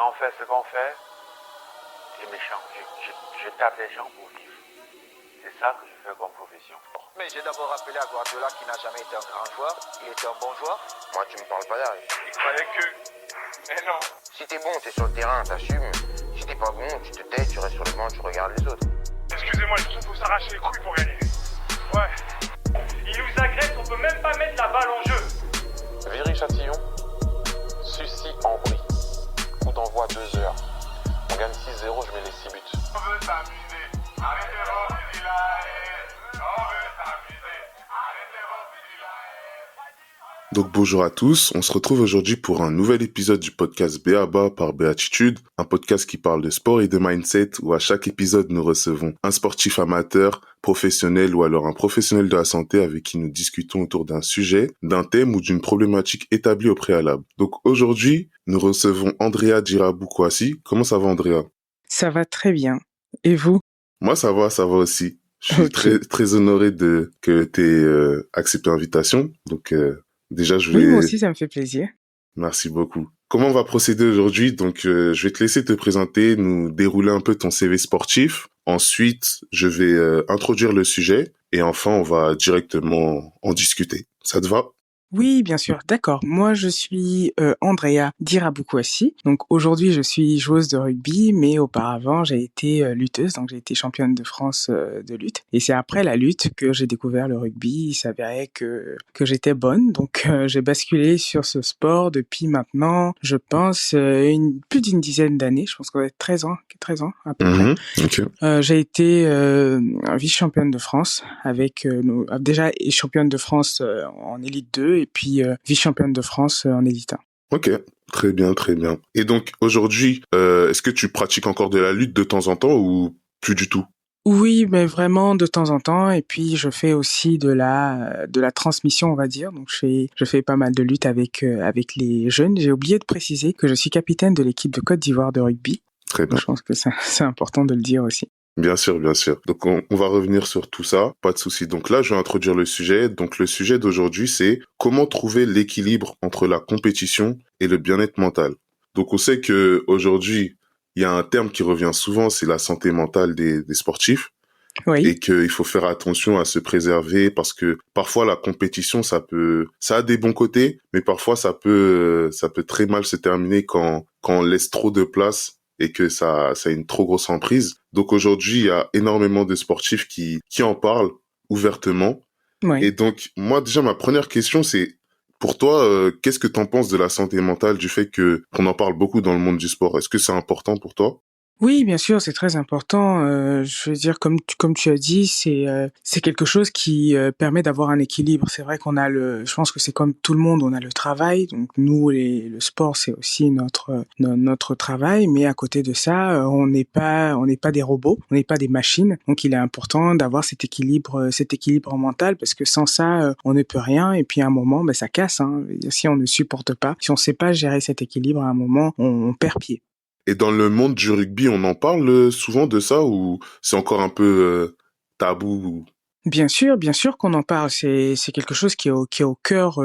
Quand on fait ce qu'on fait, c'est méchant. Je tape les gens pour vivre. C'est ça que je fais comme profession. Mais j'ai d'abord rappelé à Guardiola qui n'a jamais été un grand joueur. Il était un bon joueur. Moi, tu me parles pas d'arrêt. Il fallait que... Mais non. Si t'es bon, t'es sur le terrain, t'assumes. Si t'es pas bon, tu te tais, tu restes sur le banc, tu regardes les autres. Excusez-moi, je trouve qu'il faut s'arracher les couilles pour gagner. Ouais. Il nous agresse, on peut même pas mettre la balle en jeu. Viry-Châtillon, Sucy en brie. Coup d'envoi 2 heures. On gagne 6-0, je mets les 6 buts. On veut s'amuser. Arrêtez vos fusils là. On veut s'amuser. Arrêtez vos fusils là. Donc bonjour à tous, on se retrouve aujourd'hui pour un nouvel épisode du podcast BABA par Béatitude, un podcast qui parle de sport et de mindset où à chaque épisode nous recevons un sportif amateur, professionnel ou alors un professionnel de la santé avec qui nous discutons autour d'un sujet, d'un thème ou d'une problématique établie au préalable. Donc aujourd'hui, nous recevons Andrea Girabou-Kouassi. Comment ça va Andrea ? Ça va très bien. Et vous ? Moi ça va aussi. Je suis Ok. très honoré que tu aies accepté l'invitation. Donc déjà je Oui, moi voulais... aussi, ça me fait plaisir. Merci beaucoup. Comment on va procéder aujourd'hui ? Donc, je vais te laisser te présenter, nous dérouler un peu ton CV sportif. Ensuite, je vais introduire le sujet. Et enfin, on va directement en discuter. Ça te va ? Oui, bien sûr. D'accord. Moi, je suis Andrea Girabou-Kouassi. Donc aujourd'hui, je suis joueuse de rugby, mais auparavant, j'ai été lutteuse. Donc j'ai été championne de France de lutte. Et c'est après la lutte que j'ai découvert le rugby. Il s'avérait que j'étais bonne. Donc j'ai basculé sur ce sport depuis maintenant, je pense, plus d'une dizaine d'années. Je pense qu'on va être 13 ans à peu près. Ok. J'ai été vice-championne de France avec déjà championne de France en élite 2 et puis vice-championne de France en élite 1. Ok. Très bien, très bien. Et donc, aujourd'hui, est-ce que tu pratiques encore de la lutte de temps en temps ou plus du tout ? Oui, mais vraiment de temps en temps. Et puis je fais aussi de la transmission, on va dire. Donc je fais pas mal de lutte avec les jeunes. J'ai oublié de préciser que je suis capitaine de l'équipe de Côte d'Ivoire de rugby. Très bien. Je pense que c'est important de le dire aussi. Bien sûr, bien sûr. Donc, on va revenir sur tout ça, pas de souci. Donc là, je vais introduire le sujet. Donc, le sujet d'aujourd'hui, c'est comment trouver l'équilibre entre la compétition et le bien-être mental. Donc, on sait que aujourd'hui, il y a un terme qui revient souvent, c'est la santé mentale des sportifs. Oui. Et qu'il faut faire attention à se préserver parce que parfois la compétition, ça a des bons côtés, mais parfois ça peut très mal se terminer quand on laisse trop de place et que ça a une trop grosse emprise. Donc aujourd'hui, il y a énormément de sportifs qui en parlent ouvertement. Oui. Et donc, moi, déjà, ma première question, c'est, pour toi, qu'est-ce que t'en penses de la santé mentale, du fait qu'on en parle beaucoup dans le monde du sport ? Est-ce que c'est important pour toi ? Oui, bien sûr, c'est très important. Je veux dire, comme tu as dit, c'est quelque chose qui permet d'avoir un équilibre. C'est vrai je pense que c'est comme tout le monde, on a le travail. Donc nous, le sport, c'est aussi notre travail. Mais à côté de ça, on n'est pas des robots, on n'est pas des machines. Donc il est important d'avoir cet équilibre mental parce que sans ça, on ne peut rien. Et puis à un moment, ça casse. Hein. Si on ne supporte pas, si on ne sait pas gérer cet équilibre, à un moment, on perd pied. Et dans le monde du rugby, on en parle souvent de ça ou c'est encore un peu tabou ? Bien sûr qu'on en parle. C'est quelque chose qui est au cœur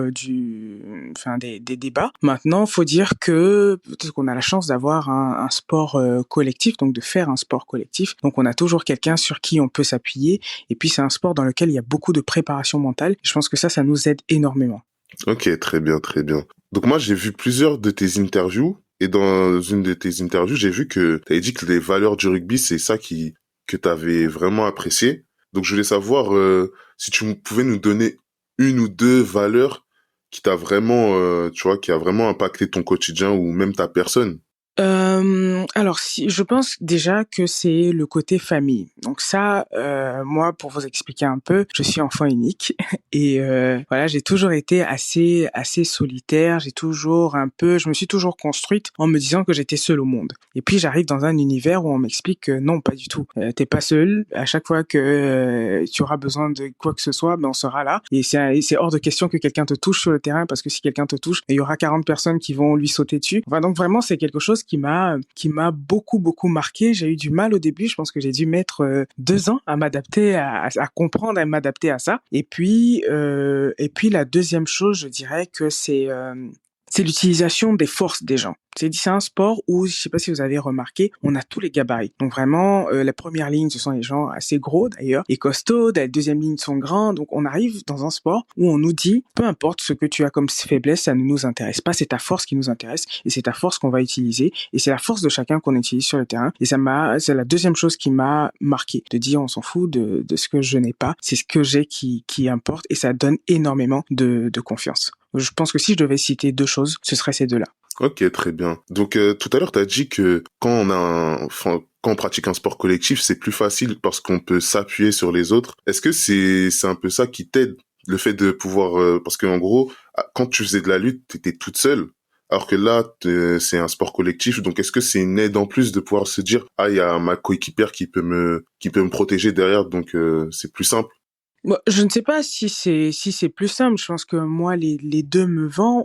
des débats. Maintenant, faut dire que peut-être qu'on a la chance d'avoir un sport collectif, donc de faire un sport collectif. Donc on a toujours quelqu'un sur qui on peut s'appuyer. Et puis c'est un sport dans lequel il y a beaucoup de préparation mentale. Je pense que ça nous aide énormément. Ok, très bien, très bien. Donc moi, j'ai vu plusieurs de tes interviews. Et dans une de tes interviews, j'ai vu que tu avais dit que les valeurs du rugby, c'est ça que tu avais vraiment apprécié. Donc, je voulais savoir si tu pouvais nous donner une ou deux valeurs qui t'a vraiment, qui a vraiment impacté ton quotidien ou même ta personne. Alors je pense déjà que c'est le côté famille. Donc ça, moi, pour vous expliquer un peu, je suis enfant unique et voilà, j'ai toujours été assez solitaire. Je me suis toujours construite en me disant que j'étais seule au monde. Et puis j'arrive dans un univers où on m'explique que non, pas du tout. T'es pas seule. À chaque fois que tu auras besoin de quoi que ce soit, on sera là. Et c'est hors de question que quelqu'un te touche sur le terrain parce que si quelqu'un te touche, il y aura 40 personnes qui vont lui sauter dessus. Enfin, donc vraiment, c'est quelque chose qui m'a beaucoup marqué. J'ai eu du mal au début. Je pense que j'ai dû mettre 2 ans à m'adapter, à comprendre, à m'adapter à ça. Et puis la deuxième chose, je dirais que c'est l'utilisation des forces des gens. C'est un sport où, je sais pas si vous avez remarqué, on a tous les gabarits. Donc vraiment, la première ligne, ce sont les gens assez gros d'ailleurs, et costauds. La deuxième ligne sont grands. Donc on arrive dans un sport où on nous dit, peu importe ce que tu as comme faiblesse, ça ne nous intéresse pas. C'est ta force qui nous intéresse et c'est ta force qu'on va utiliser. Et c'est la force de chacun qu'on utilise sur le terrain. Et c'est la deuxième chose qui m'a marqué, de dire on s'en fout de ce que je n'ai pas, c'est ce que j'ai qui importe, et ça donne énormément de confiance. Je pense que si je devais citer deux choses, ce serait ces deux-là. Ok, très bien. Donc tout à l'heure, tu as dit que quand on pratique un sport collectif, c'est plus facile parce qu'on peut s'appuyer sur les autres. Est-ce que c'est un peu ça qui t'aide, le fait de pouvoir parce que en gros, quand tu faisais de la lutte, t'étais toute seule, alors que là, c'est un sport collectif. Donc est-ce que c'est une aide en plus de pouvoir se dire il y a ma coéquipière qui peut me protéger derrière, donc c'est plus simple. Bon, je ne sais pas si c'est plus simple. Je pense que moi les deux me vont,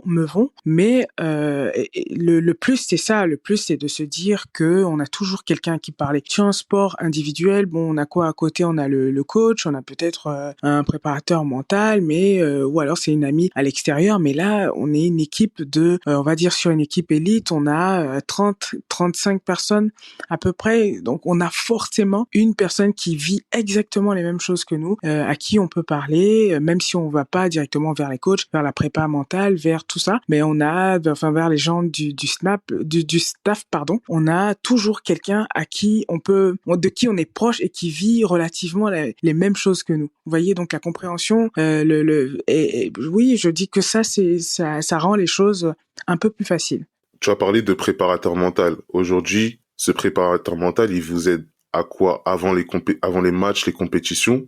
mais le plus c'est ça. Le plus c'est de se dire que on a toujours quelqu'un qui parlait. Sur un sport individuel, bon, on a quoi à côté? On a le coach, on a peut-être un préparateur mental, mais ou alors c'est une amie à l'extérieur. Mais là, on est une équipe de, on va dire sur une équipe élite, on a 35 personnes à peu près. Donc on a forcément une personne qui vit exactement les mêmes choses que nous, à qui on peut parler, même si on va pas directement vers les coachs, vers la prépa mentale, vers tout ça, mais on a, enfin, vers les gens du staff, pardon, on a toujours quelqu'un à qui de qui on est proche et qui vit relativement les mêmes choses que nous. Vous voyez, donc la compréhension, oui, je dis que ça rend les choses un peu plus faciles. Tu as parlé de préparateur mental. Aujourd'hui, ce préparateur mental, il vous aide à quoi? Avant les matchs, les compétitions?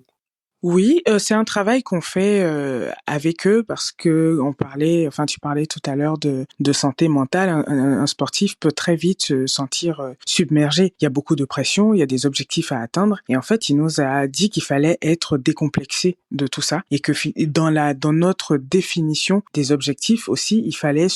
Oui, c'est un travail qu'on fait avec eux parce que tu parlais tout à l'heure de santé mentale. Un sportif peut très vite se sentir submergé. Il y a beaucoup de pression, il y a des objectifs à atteindre, et en fait, il nous a dit qu'il fallait être décomplexé de tout ça et que dans notre définition des objectifs aussi, il fallait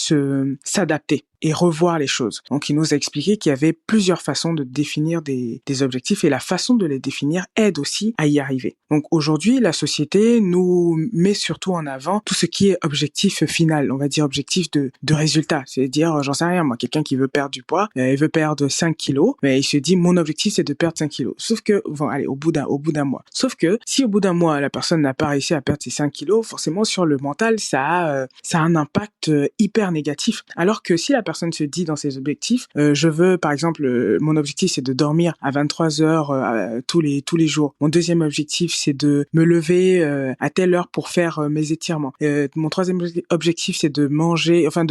s'adapter et revoir les choses. Donc, il nous a expliqué qu'il y avait plusieurs façons de définir des objectifs, et la façon de les définir aide aussi à y arriver. Donc, aujourd'hui, la société nous met surtout en avant tout ce qui est objectif final, on va dire objectif de résultat. C'est-à-dire, j'en sais rien, moi, quelqu'un qui veut perdre du poids, il veut perdre 5 kilos, mais il se dit, mon objectif, c'est de perdre 5 kilos. Sauf que, au bout d'un mois. Sauf que, si au bout d'un mois, la personne n'a pas réussi à perdre ses 5 kilos, forcément, sur le mental, ça a un impact hyper négatif. Alors que si la personne se dit dans ses objectifs, je veux, par exemple, mon objectif c'est de dormir à 23 heures tous les jours. Mon deuxième objectif c'est de me lever à telle heure pour faire mes étirements. Mon troisième objectif c'est de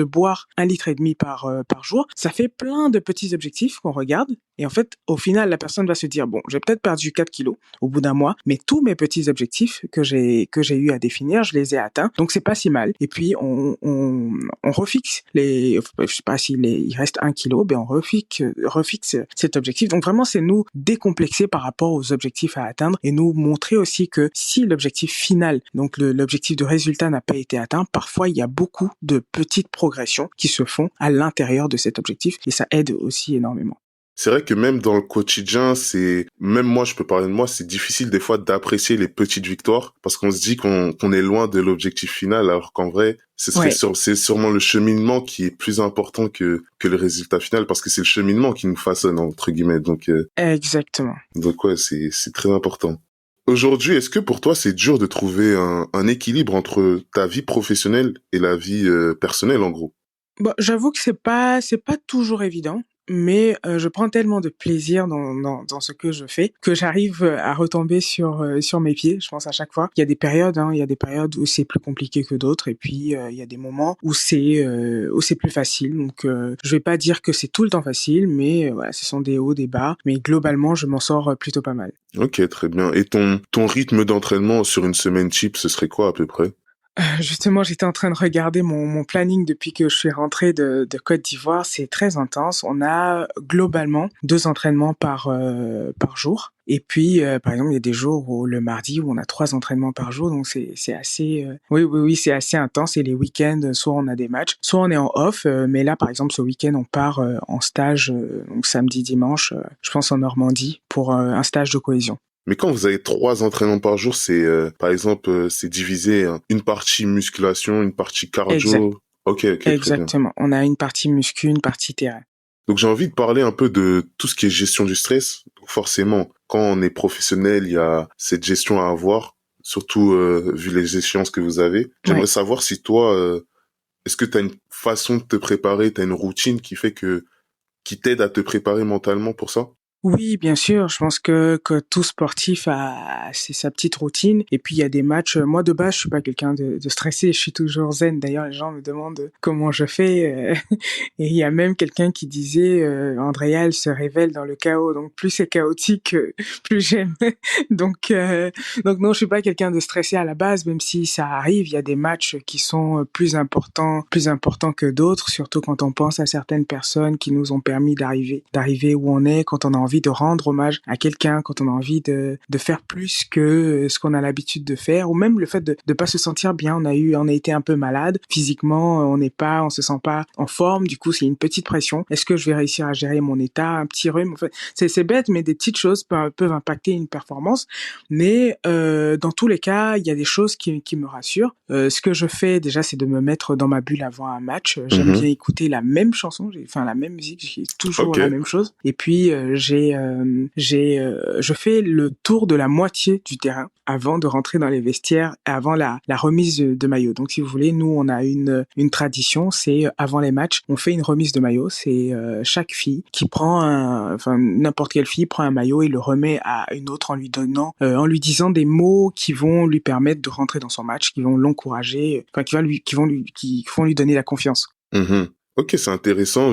boire 1,5 litre par jour. Ça fait plein de petits objectifs qu'on regarde, et en fait, au final, la personne va se dire, bon, j'ai peut-être perdu 4 kilos au bout d'un mois, mais tous mes petits objectifs que j'ai eu à définir, je les ai atteints, donc c'est pas si mal. Et puis, on refixe je sais pas il reste 1 kilo, on refixe cet objectif. Donc vraiment, c'est nous décomplexer par rapport aux objectifs à atteindre, et nous montrer aussi que si l'objectif final, donc l'objectif de résultat n'a pas été atteint, parfois il y a beaucoup de petites progressions qui se font à l'intérieur de cet objectif, et ça aide aussi énormément. C'est vrai que même dans le quotidien, même moi, je peux parler de moi, c'est difficile des fois d'apprécier les petites victoires parce qu'on se dit qu'on est loin de l'objectif final, alors qu'en vrai, c'est sûrement le cheminement qui est plus important que le résultat final, parce que c'est le cheminement qui nous façonne, entre guillemets. Donc, exactement. Donc ouais, c'est très important. Aujourd'hui, est-ce que pour toi, c'est dur de trouver un équilibre entre ta vie professionnelle et la vie personnelle, en gros? Bon, j'avoue que c'est pas toujours évident. Mais je prends tellement de plaisir dans ce que je fais que j'arrive à retomber sur mes pieds, je pense, à chaque fois. Il y a des périodes où c'est plus compliqué que d'autres, et puis il y a des moments où c'est plus facile. Donc je vais pas dire que c'est tout le temps facile, mais voilà, ce sont des hauts, des bas, mais globalement je m'en sors plutôt pas mal. Ok, très bien. Et ton rythme d'entraînement sur une semaine type, ce serait quoi à peu près? Justement, j'étais en train de regarder mon planning depuis que je suis rentrée de Côte d'Ivoire. C'est très intense. On a globalement 2 entraînements par jour. Et puis, par exemple, il y a des jours où le mardi où on a 3 entraînements par jour, donc c'est assez, oui, c'est assez intense. Et les week-ends, soit on a des matchs, soit on est en off. Mais là, par exemple, ce week-end, on part en stage, donc samedi, dimanche, je pense en Normandie, pour un stage de cohésion. Mais quand vous avez 3 entraînements par jour, c'est par exemple c'est divisé, hein, une partie musculation, une partie cardio. Exact. Ok, ok, très bien. Exactement. On a une partie muscu, une partie terrain. Donc j'ai envie de parler un peu de tout ce qui est gestion du stress. Donc, forcément, quand on est professionnel, il y a cette gestion à avoir, surtout vu les échéances que vous avez. J'aimerais Ouais. savoir si toi, est-ce que tu as une façon de te préparer, tu as une routine qui t'aide à te préparer mentalement pour ça? Oui, bien sûr. Je pense que tout sportif a sa petite routine. Et puis, il y a des matchs. Moi, de base, je suis pas quelqu'un de stressé. Je suis toujours zen. D'ailleurs, les gens me demandent comment je fais. Et il y a même quelqu'un qui disait, Andrea, elle se révèle dans le chaos. Donc, plus c'est chaotique, plus j'aime. Donc, donc non, je suis pas quelqu'un de stressé à la base, même si ça arrive. Il y a des matchs qui sont plus importants que d'autres, surtout quand on pense à certaines personnes qui nous ont permis d'arriver où on est, quand on a envie de rendre hommage à quelqu'un, quand on a envie de faire plus que ce qu'on a l'habitude de faire, ou même le fait de pas se sentir bien. On a été un peu malade physiquement, on se sent pas en forme. Du coup, c'est une petite pression. Est-ce que je vais réussir à gérer mon état, un petit rhume? En fait, c'est bête, mais des petites choses peuvent impacter une performance. Mais dans tous les cas, il y a des choses qui me rassurent. Ce que je fais déjà, c'est de me mettre dans ma bulle avant un match. J'aime bien écouter la même chanson, la même musique, j'ai toujours Ok. la même chose. Et puis je fais le tour de la moitié du terrain avant de rentrer dans les vestiaires, avant la remise de maillot. Donc si vous voulez, nous on a une tradition, c'est avant les matchs, on fait une remise de maillot. C'est chaque fille qui n'importe quelle fille prend un maillot et le remet à une autre en lui disant des mots qui vont lui permettre de rentrer dans son match, qui vont l'encourager, qui vont lui donner la confiance. Mhm. Ok, c'est intéressant.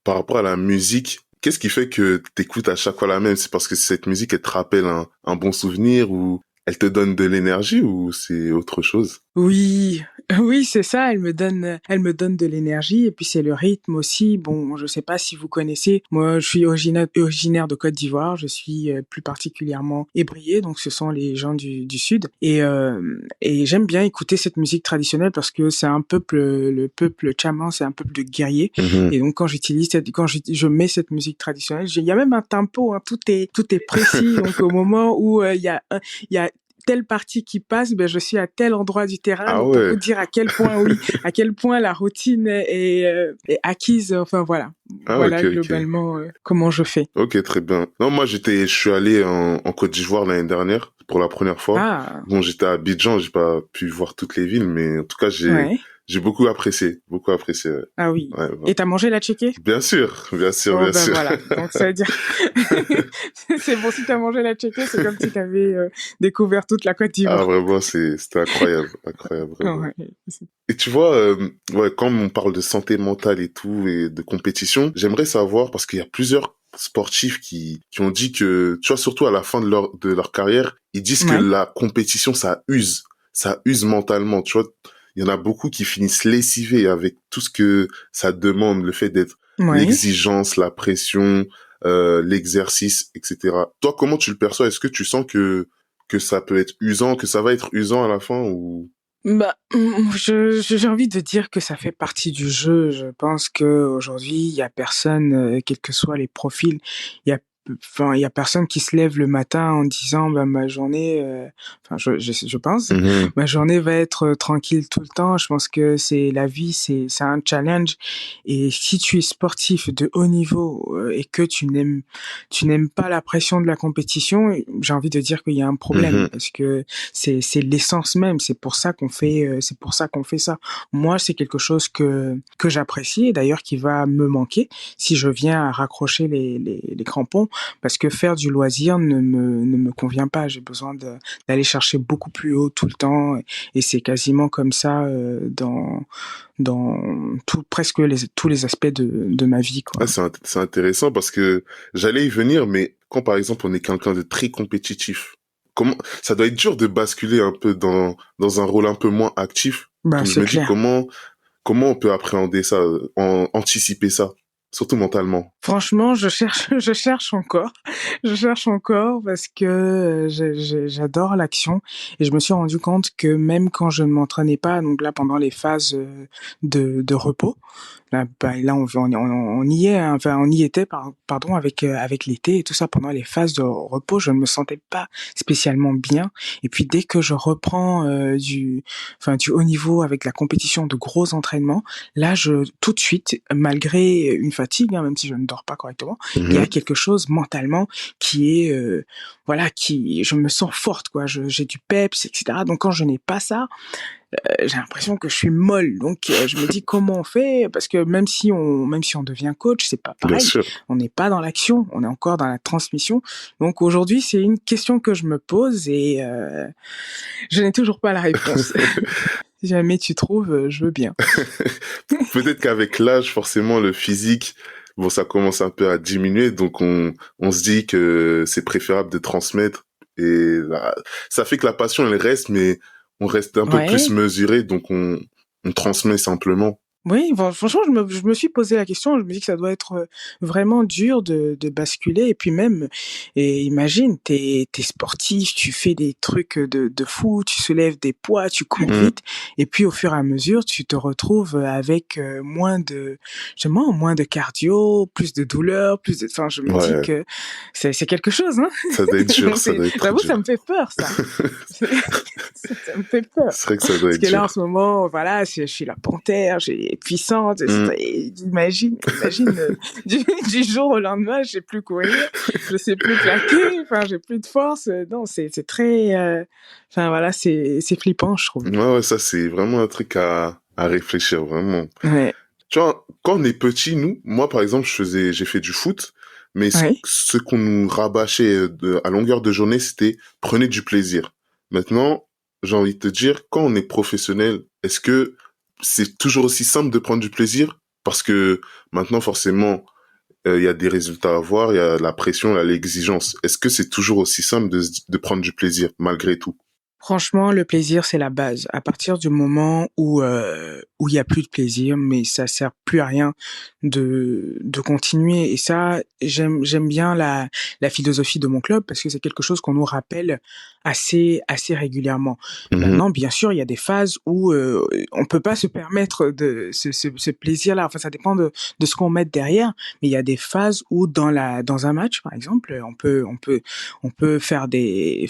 Par rapport à la musique, qu'est-ce qui fait que t'écoutes à chaque fois la même? C'est parce que cette musique, elle te rappelle un bon souvenir ou elle te donne de l'énergie ou c'est autre chose? Oui, oui, c'est ça. Elle me donne de l'énergie et puis c'est le rythme aussi. Bon, je sais pas si vous connaissez. Moi, je suis originaire de Côte d'Ivoire. Je suis plus particulièrement ébrié, donc ce sont les gens du sud. Et j'aime bien écouter cette musique traditionnelle parce que c'est un peuple, le peuple tchaman, c'est un peuple de guerriers. Mhm. Et donc quand je mets cette musique traditionnelle, il y a même un tempo. Hein, tout est précis. Donc au moment où il y a telle partie qui passe, ben je suis à tel endroit du terrain. Ah Donc pour ouais. vous dire à quel point, oui, à quel point la routine est acquise. Enfin voilà, Ah voilà ok, ok. globalement comment je fais. Ok, très bien. Non, moi je suis allé en Côte d'Ivoire l'année dernière pour la première fois. Ah, Bon, j'étais à Abidjan, j'ai pas pu voir toutes les villes, mais en tout cas ouais. j'ai beaucoup apprécié, beaucoup apprécié. Ouais, Ah oui. ouais, voilà. Et t'as mangé la tchéké? Bien sûr, bien sûr, Oh bien ben sûr. voilà. Donc ça veut dire c'est bon, si t'as mangé la tchéké, c'est comme si t'avais découvert toute la Côte Ah d'Ivoire. vraiment, c'était incroyable, incroyable, vraiment. Ouais. Et tu vois, ouais, quand on parle de santé mentale et tout et de compétition, j'aimerais savoir parce qu'il y a plusieurs sportifs qui ont dit que, tu vois, surtout à la fin de leur carrière, ils disent que Ouais. la compétition ça use mentalement. Tu vois, il y en a beaucoup qui finissent lessivés avec tout ce que ça demande, le fait d'être Ouais. l'exigence, la pression, l'exercice, etc. Toi, comment tu le perçois? Est-ce que tu sens que ça peut être usant, que ça va être usant à la fin ou? Bah, j'ai envie de dire que ça fait partie du jeu. Je pense que aujourd'hui, il y a personne, quels que soient les profils, il y a, il y a personne qui se lève le matin en disant, bah, ma journée, je pense, Mhm. ma journée va être tranquille tout le temps. Je pense que c'est la vie, c'est un challenge. Et si tu es sportif de haut niveau et que tu n'aimes pas la pression de la compétition, j'ai envie de dire qu'il y a un problème Mhm. parce que c'est l'essence même. C'est pour ça qu'on fait ça. Moi, c'est quelque chose que j'apprécie et d'ailleurs qui va me manquer si je viens à raccrocher les crampons parce que faire du loisir ne me convient pas. J'ai besoin d'aller chercher beaucoup plus haut tout le temps et c'est quasiment comme ça dans tous les aspects de ma vie, quoi. Ah, c'est intéressant parce que j'allais y venir, mais quand par exemple on est quelqu'un de très compétitif, comment ça doit être dur de basculer un peu dans un rôle un peu moins actif. Ben, Donc je c'est me dis clair. comment on peut appréhender ça, anticiper ça. surtout mentalement? Franchement, je cherche encore. Je cherche encore parce que j'adore l'action et je me suis rendu compte que même quand je ne m'entraînais pas, donc là pendant les phases de repos, là on y est, hein, enfin on y était pardon avec l'été et tout ça pendant les phases de repos, je ne me sentais pas spécialement bien. Et puis dès que je reprends du haut niveau avec la compétition, de gros entraînements, là tout de suite, malgré une fatigue, hein, même si je ne dors pas correctement, il y a quelque chose mentalement qui est qui je me sens forte quoi, j'ai du peps etc. Donc quand je n'ai pas ça, j'ai l'impression que je suis molle. Donc je me dis comment on fait, parce que même si on devient coach, c'est pas Bien pareil. sûr. On n'est pas dans l'action, on est encore dans la transmission. Donc aujourd'hui, c'est une question que je me pose et je n'ai toujours pas la réponse. Si jamais tu trouves, je veux bien. Peut-être qu'avec l'âge, forcément, le physique, bon, ça commence un peu à diminuer, donc on se dit que c'est préférable de transmettre. Et là, ça fait que la passion, elle reste, mais on reste un peu plus mesuré, donc on transmet simplement. Oui, franchement, je me suis posé la question, je me dis que ça doit être vraiment dur de basculer. Et puis même, imagine, t'es sportif, tu fais des trucs de fou, tu soulèves des poids, tu cours vite. Et puis au fur et à mesure, tu te retrouves avec moins de cardio, plus de douleur, enfin, je me dis que c'est quelque chose, hein. Ça doit être dur, ça doit être très dur. Ça me fait peur, ça. Ça me fait peur. C'est vrai que ça doit être dur. Parce que là, en ce moment, voilà, je suis la panthère, puissante, imagine du jour au lendemain, je sais plus courir, je sais plus claquer, enfin j'ai plus de force. Non, c'est très enfin voilà, c'est flippant, je trouve. Ouais, ça c'est vraiment un truc à réfléchir vraiment. Ouais. Tu vois, quand on est petit, moi par exemple, j'ai fait du foot, mais ce qu'on nous rabâchait à longueur de journée, c'était prenez du plaisir. Maintenant, j'ai envie de te dire, quand on est professionnel, est-ce que c'est toujours aussi simple de prendre du plaisir? Parce que maintenant, forcément, il y a des résultats à avoir, il y a la pression, il y a l'exigence. Est-ce que c'est toujours aussi simple de prendre du plaisir, malgré tout? Franchement, le plaisir, c'est la base. À partir du moment où il y a plus de plaisir, mais ça sert plus à rien de continuer. Et ça, j'aime bien la philosophie de mon club parce que c'est quelque chose qu'on nous rappelle assez régulièrement. Maintenant, bien sûr, il y a des phases où on peut pas se permettre de ce plaisir-là. Enfin, ça dépend de ce qu'on met derrière. Mais il y a des phases où dans un match, par exemple, on peut faire des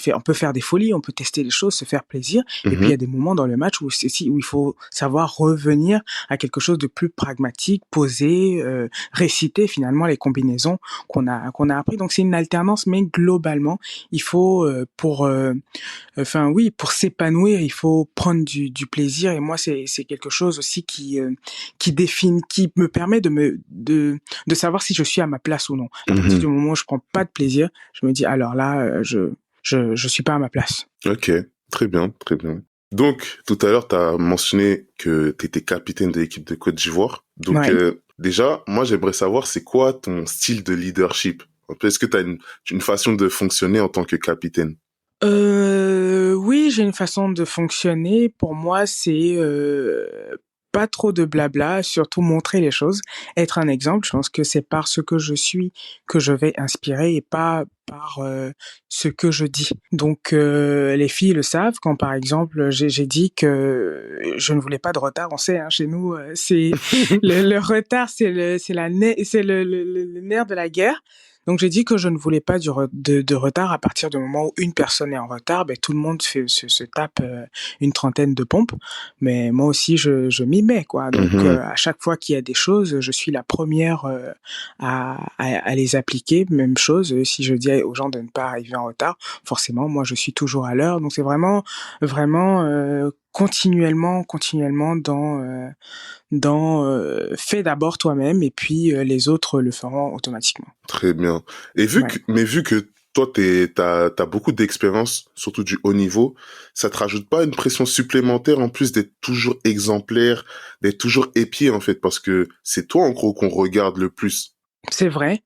folies, on peut tester des choses, se faire plaisir. Et puis il y a des moments dans le match où il faut savoir revenir à quelque chose de plus pragmatique, posé, réciter finalement les combinaisons qu'on a appris. Donc c'est une alternance, mais globalement, il faut pour s'épanouir, il faut prendre du plaisir. Et moi, c'est quelque chose aussi qui me permet de savoir si je suis à ma place ou non. À partir du moment où je prends pas de plaisir, je me dis alors là, je suis pas à ma place. Ok, très bien, très bien. Donc, tout à l'heure, tu as mentionné que tu étais capitaine de l'équipe de Côte d'Ivoire. Donc, déjà, moi, j'aimerais savoir, c'est quoi ton style de leadership? Est-ce que tu as une façon de fonctionner en tant que capitaine? Oui, j'ai une façon de fonctionner. Pour moi, c'est pas trop de blabla, surtout montrer les choses, être un exemple. Je pense que c'est par ce que je suis que je vais inspirer et pas par ce que je dis. Donc les filles le savent quand par exemple j'ai dit que je ne voulais pas de retard. On sait, hein, chez nous c'est le retard, c'est le nerf de la guerre. Donc j'ai dit que je ne voulais pas de retard. À partir du moment où une personne est en retard, tout le monde se tape une trentaine de pompes. Mais moi aussi je m'y mets quoi. Donc à chaque fois qu'il y a des choses, je suis la première à les appliquer. Même chose si je dis aux gens de ne pas arriver en retard, forcément moi je suis toujours à l'heure. Donc c'est vraiment continuellement dans fais d'abord toi-même et puis les autres le feront automatiquement. Très bien. Et vu que toi t'as beaucoup d'expérience, surtout du haut niveau, ça te rajoute pas une pression supplémentaire en plus d'être toujours exemplaire, d'être toujours épié en fait, parce que c'est toi en gros qu'on regarde le plus. C'est vrai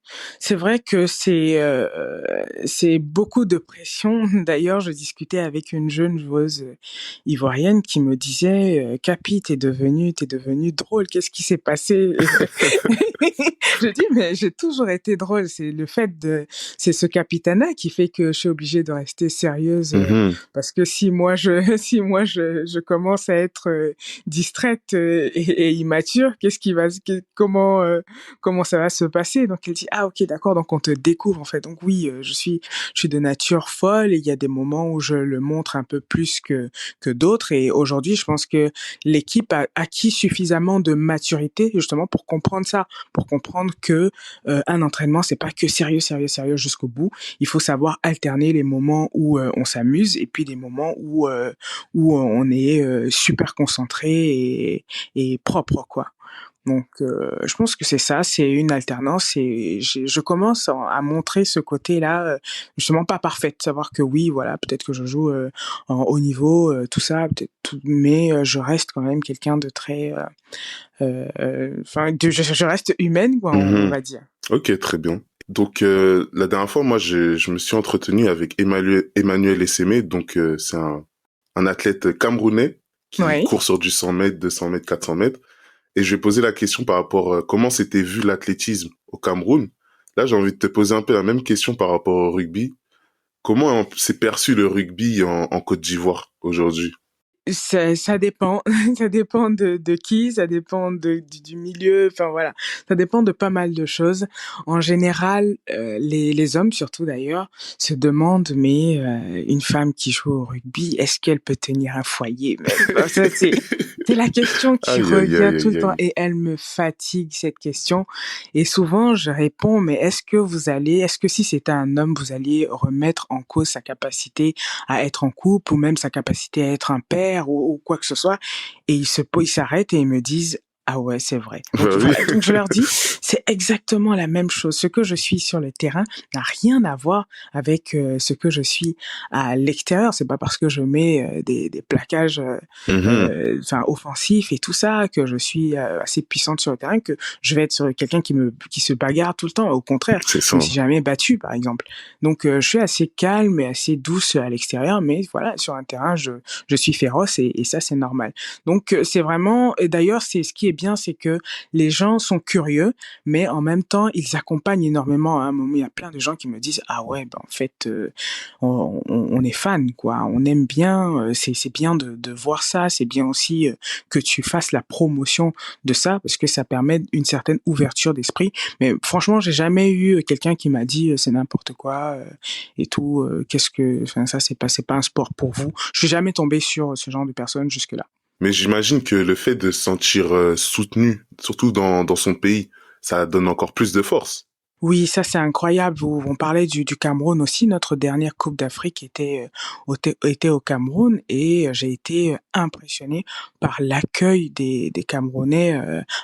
que c'est beaucoup de pression. D'ailleurs, je discutais avec une jeune joueuse ivoirienne qui me disait Capi, t'es devenu drôle. Qu'est-ce qui s'est passé? Je dis mais j'ai toujours été drôle. C'est ce capitanat qui fait que je suis obligée de rester sérieuse parce que si moi je commence à être distraite et immature, comment ça va se passer? Donc elle dit ah ok d'accord, donc on te découvre en fait. Donc oui, je suis de nature folle et il y a des moments où je le montre un peu plus que d'autres, et aujourd'hui je pense que l'équipe a acquis suffisamment de maturité justement pour comprendre ça, pour comprendre que un entraînement c'est pas que sérieux sérieux sérieux jusqu'au bout. Il faut savoir alterner les moments où on s'amuse et puis des moments où on est super concentré et propre quoi. Donc, je pense que c'est ça, c'est une alternance, et je commence à montrer ce côté-là, justement pas parfaite, savoir que oui, voilà, peut-être que je joue en haut niveau, tout ça, peut-être tout, mais je reste quand même quelqu'un de très, enfin, je reste humaine, quoi, on va dire. Ok, très bien. Donc, la dernière fois, moi, je me suis entretenu avec Emmanuel Essémé, donc c'est un athlète camerounais qui Oui. court sur du 100 mètres, 200 mètres, 400 mètres. Et je vais poser la question par rapport comment c'était vu l'athlétisme au Cameroun. Là, j'ai envie de te poser un peu la même question par rapport au rugby. Comment s'est perçu le rugby en Côte d'Ivoire aujourd'hui? Ça dépend, ça dépend de qui, ça dépend du milieu, enfin voilà, ça dépend de pas mal de choses. En général, les hommes surtout d'ailleurs se demandent mais une femme qui joue au rugby, est-ce qu'elle peut tenir un foyer même? Enfin, ça c'est la question qui Aïe, aïe, revient aïe, tout le aïe, temps aïe. et elle me fatigue cette question. Et souvent je réponds mais est-ce que si c'était un homme vous alliez remettre en cause sa capacité à être en couple ou même sa capacité à être un père ou quoi que ce soit, et ils s'arrêtent et ils me disent ah ouais c'est vrai. Donc Bah oui. voilà, donc je leur dis c'est exactement la même chose. Ce que je suis sur le terrain n'a rien à voir avec ce que je suis à l'extérieur. C'est pas parce que je mets des plaquages enfin offensifs et tout ça que je suis assez puissante sur le terrain que je vais être quelqu'un qui se bagarre tout le temps. Au contraire, C'est je ça. me suis jamais battue par exemple. Donc je suis assez calme et assez douce à l'extérieur, mais voilà, sur un terrain je suis féroce et ça c'est normal. Donc c'est vraiment, et d'ailleurs c'est ce qui est bien, c'est que les gens sont curieux, mais en même temps ils accompagnent énormément. À un moment, il y a plein de gens qui me disent ah ouais, ben en fait on est fan quoi, on aime bien, c'est bien de voir ça, c'est bien aussi que tu fasses la promotion de ça parce que ça permet une certaine ouverture d'esprit. Mais franchement, j'ai jamais eu quelqu'un qui m'a dit c'est n'importe quoi et tout. Enfin ça c'est pas un sport pour vous. Je suis jamais tombé sur ce genre de personnes jusque-là. Mais j'imagine que le fait de se sentir soutenu, surtout dans son pays, ça donne encore plus de force. Oui, ça c'est incroyable. On parlait du Cameroun aussi. Notre dernière Coupe d'Afrique était au Cameroun et j'ai été impressionné par l'accueil des Camerounais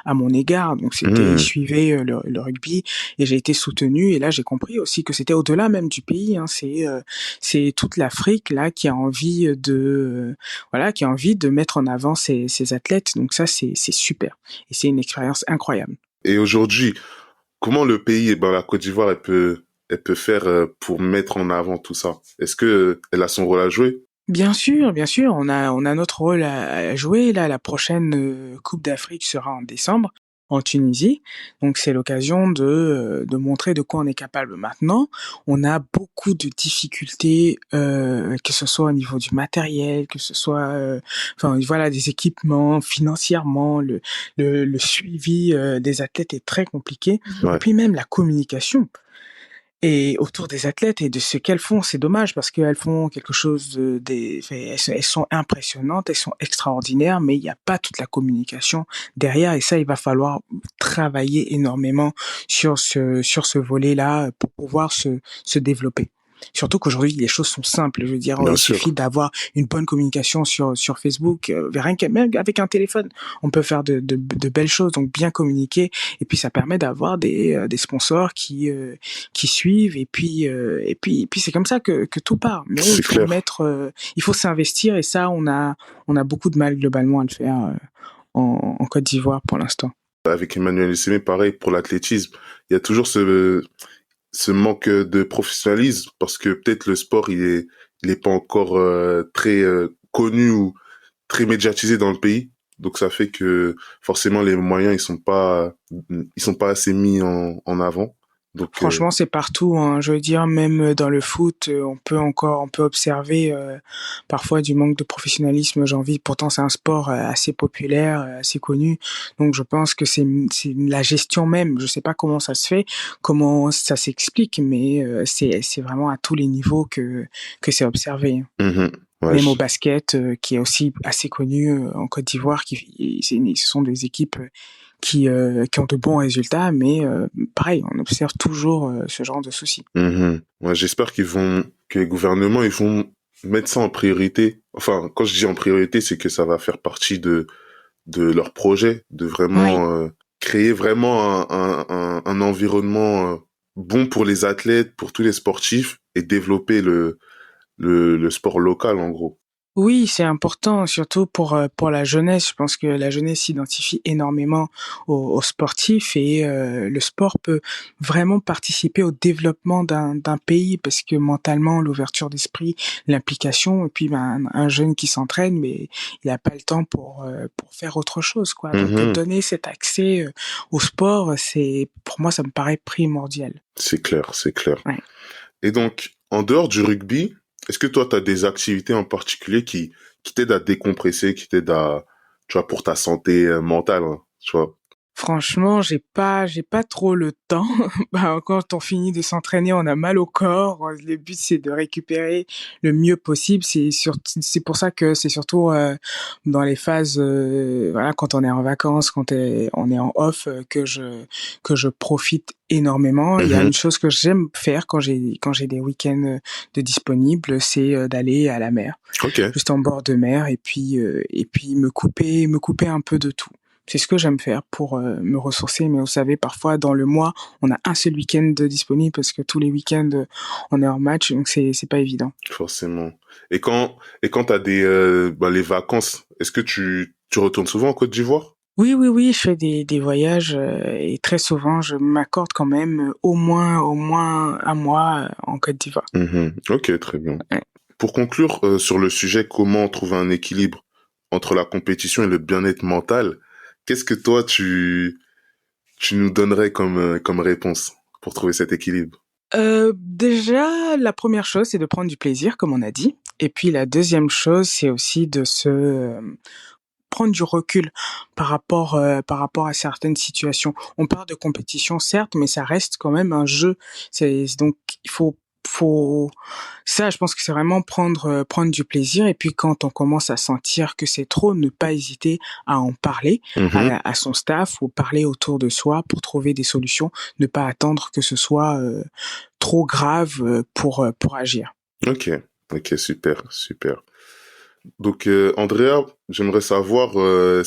à mon égard. Donc ils suivaient le rugby et j'ai été soutenu. Et là j'ai compris aussi que c'était au-delà même du pays. Hein. C'est toute l'Afrique là qui a envie qui a envie de mettre en avant ces athlètes. Donc ça c'est super et c'est une expérience incroyable. Et aujourd'hui, comment le pays, la Côte d'Ivoire, elle peut faire pour mettre en avant tout ça? Est-ce que elle a son rôle à jouer? Bien sûr, on a notre rôle à jouer. Là, la prochaine Coupe d'Afrique sera en décembre en Tunisie. Donc c'est l'occasion de montrer de quoi on est capable. Maintenant, on a beaucoup de difficultés, que ce soit au niveau du matériel, que ce soit enfin voilà, des équipements, financièrement, le suivi des athlètes est très compliqué. Ouais. Et puis même la communication. Et autour des athlètes et de ce qu'elles font, c'est dommage parce qu'elles font quelque chose elles sont impressionnantes, elles sont extraordinaires, mais il n'y a pas toute la communication derrière. Et ça, il va falloir travailler énormément sur ce volet-là pour pouvoir se développer. Surtout qu'aujourd'hui, les choses sont simples. Je veux dire, Bien il sûr. suffit d'avoir une bonne communication sur Facebook. Même avec un téléphone, on peut faire de belles choses. Donc, bien communiquer. Et puis, ça permet d'avoir des sponsors qui suivent. Et puis, c'est comme ça que tout part. Mais C'est clair. Il faut s'investir. Et ça, on a beaucoup de mal globalement à le faire en Côte d'Ivoire pour l'instant. Avec Emmanuel Essémé, pareil pour l'athlétisme. Il y a toujours ce manque de professionnalisme parce que peut-être le sport il est pas encore très connu ou très médiatisé dans le pays. Donc ça fait que forcément les moyens ils sont pas assez mis en avant. Donc Franchement, c'est partout, hein. Je veux dire, même dans le foot, on peut observer parfois du manque de professionnalisme. J'ai envie. Pourtant, c'est un sport assez populaire, assez connu. Donc, je pense que c'est la gestion même. Je sais pas comment ça se fait, comment ça s'explique, mais c'est vraiment à tous les niveaux que c'est observé. ouais, Même au basket, qui est aussi assez connu en Côte d'Ivoire, ce sont des équipes qui ont de bons résultats, mais pareil, on observe toujours ce genre de soucis. Ouais, j'espère que les gouvernements ils vont mettre ça en priorité. Enfin, quand je dis en priorité, c'est que ça va faire partie de leur projet, de vraiment créer vraiment un environnement bon pour les athlètes, pour tous les sportifs et développer le sport local en gros. Oui, c'est important, surtout pour la jeunesse. Je pense que la jeunesse s'identifie énormément aux sportifs et le sport peut vraiment participer au développement d'un pays parce que mentalement, l'ouverture d'esprit, l'implication, et puis un jeune qui s'entraîne, mais il n'a pas le temps pour faire autre chose, quoi. Donc donner cet accès au sport, pour moi, ça me paraît primordial. C'est clair, c'est clair. Ouais. Et donc, en dehors du rugby, est-ce que toi, tu as des activités en particulier qui t'aident à décompresser, qui t'aident tu vois, pour ta santé mentale, hein, tu vois? Franchement, j'ai pas trop le temps. Quand on finit de s'entraîner, on a mal au corps. Le but, c'est de récupérer le mieux possible. C'est pour ça que c'est surtout dans les phases, voilà, quand on est en vacances, on est en off, que je profite énormément. Il y a une chose que j'aime faire quand j'ai des week-ends de disponibles, c'est d'aller à la mer, juste en bord de mer, et puis me couper un peu de tout. C'est ce que j'aime faire pour me ressourcer. Mais vous savez, parfois, dans le mois, on a un seul week-end disponible parce que tous les week-ends, on est en match. Donc, c'est pas évident. Forcément. Et quand t'as les vacances, est-ce que tu retournes souvent en Côte d'Ivoire? Oui, je fais des voyages et très souvent, je m'accorde quand même au moins un mois en Côte d'Ivoire. Ok, très bien. Ouais. Pour conclure sur le sujet, comment trouver un équilibre entre la compétition et le bien-être mental, qu'est-ce que toi, tu nous donnerais comme réponse pour trouver cet équilibre? Déjà, la première chose, c'est de prendre du plaisir, comme on a dit. Et puis, la deuxième chose, c'est aussi de prendre du recul par rapport à certaines situations. On parle de compétition, certes, mais ça reste quand même un jeu. Donc, il faut ça, je pense que c'est vraiment prendre du plaisir, et puis quand on commence à sentir que c'est trop, ne pas hésiter à en parler à son staff ou parler autour de soi pour trouver des solutions, ne pas attendre que ce soit trop grave pour agir. Ok, super. Donc, Andrea, j'aimerais savoir,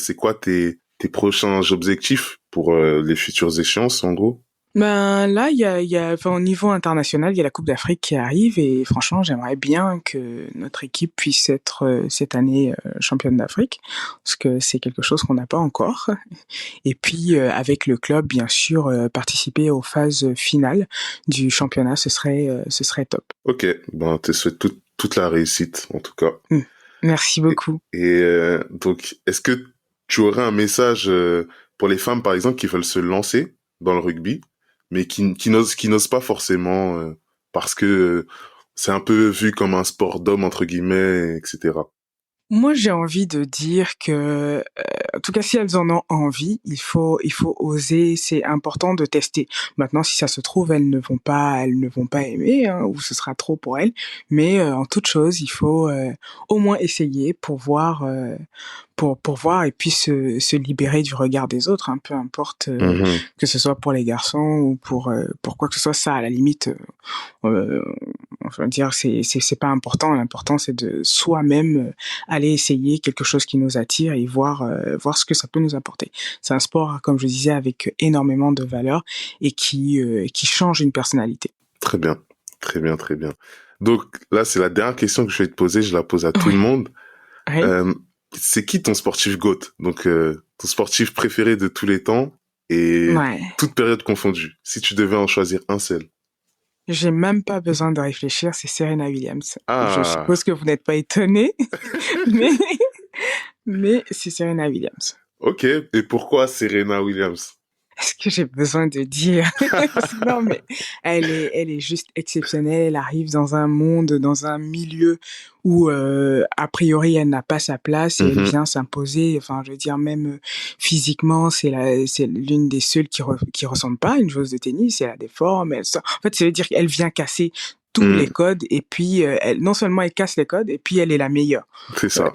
c'est quoi tes prochains objectifs pour les futures échéances, en gros? Ben là, enfin, au niveau international, il y a la Coupe d'Afrique qui arrive, et franchement, j'aimerais bien que notre équipe puisse être cette année championne d'Afrique, parce que c'est quelque chose qu'on n'a pas encore. Et puis avec le club, bien sûr, participer aux phases finales du championnat, ce serait top. Ok, ben te souhaite toute la réussite, en tout cas. Merci beaucoup. Et donc, est-ce que tu aurais un message pour les femmes, par exemple, qui veulent se lancer dans le rugby, mais qui n'osent pas forcément parce que c'est un peu vu comme un sport d'homme, entre guillemets, etc. Moi, j'ai envie de dire que, en tout cas, si elles en ont envie, il faut oser. C'est important de tester. Maintenant, si ça se trouve, elles ne vont pas aimer, hein, ou ce sera trop pour elles. Mais en toute chose, il faut au moins essayer pour voir, et puis se libérer du regard des autres, hein, peu importe que ce soit pour les garçons ou pour quoi que ce soit. Ça, à la limite, on va dire, c'est pas important. L'important, c'est de soi-même aller essayer quelque chose qui nous attire et voir ce que ça peut nous apporter. C'est un sport, comme je disais, avec énormément de valeur et qui change une personnalité. Très bien. Donc là, c'est la dernière question que je vais te poser. Je la pose à tout le monde. Oui. C'est qui ton sportif GOAT? Donc ton sportif préféré de tous les temps, Et Ouais. toute période confondue. Si tu devais en choisir un seul. J'ai même pas besoin de réfléchir, c'est Serena Williams. Je Ah, suppose que vous n'êtes pas étonné, mais, mais c'est Serena Williams. ok. Et pourquoi Serena Williams? Est-ce que j'ai besoin de dire? Non, mais elle est juste exceptionnelle. Elle arrive dans un monde, dans un milieu où, a priori, elle n'a pas sa place et elle Mhm. vient s'imposer. Enfin, je veux dire, même physiquement, c'est l'une des seules qui ressemble pas à une joueuse de tennis. Elle a des formes. En fait, ça veut dire qu'elle vient casser tous Mhm. les codes et puis non seulement elle casse les codes et puis elle est la meilleure. C'est ça.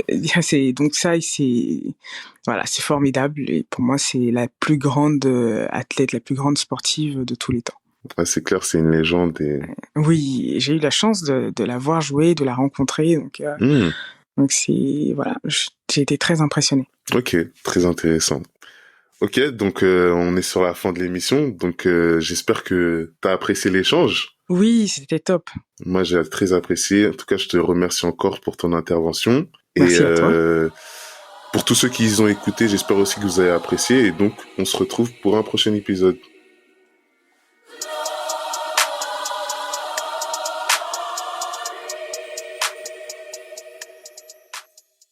Donc ça, c'est formidable et pour moi c'est la plus grande athlète, la plus grande sportive de tous les temps. Ah, c'est clair, c'est une légende. Et... Oui, j'ai eu la chance de la voir jouer, de la rencontrer, Hmm. donc j'ai été très impressionnée. Ok, très intéressant. Ok, donc on est sur la fin de l'émission, donc j'espère que t'as apprécié l'échange. Oui, c'était top. Moi, j'ai très apprécié. En tout cas, je te remercie encore pour ton intervention. Merci à toi. Pour tous ceux qui ont écouté, j'espère aussi que vous avez apprécié. Et donc, on se retrouve pour un prochain épisode.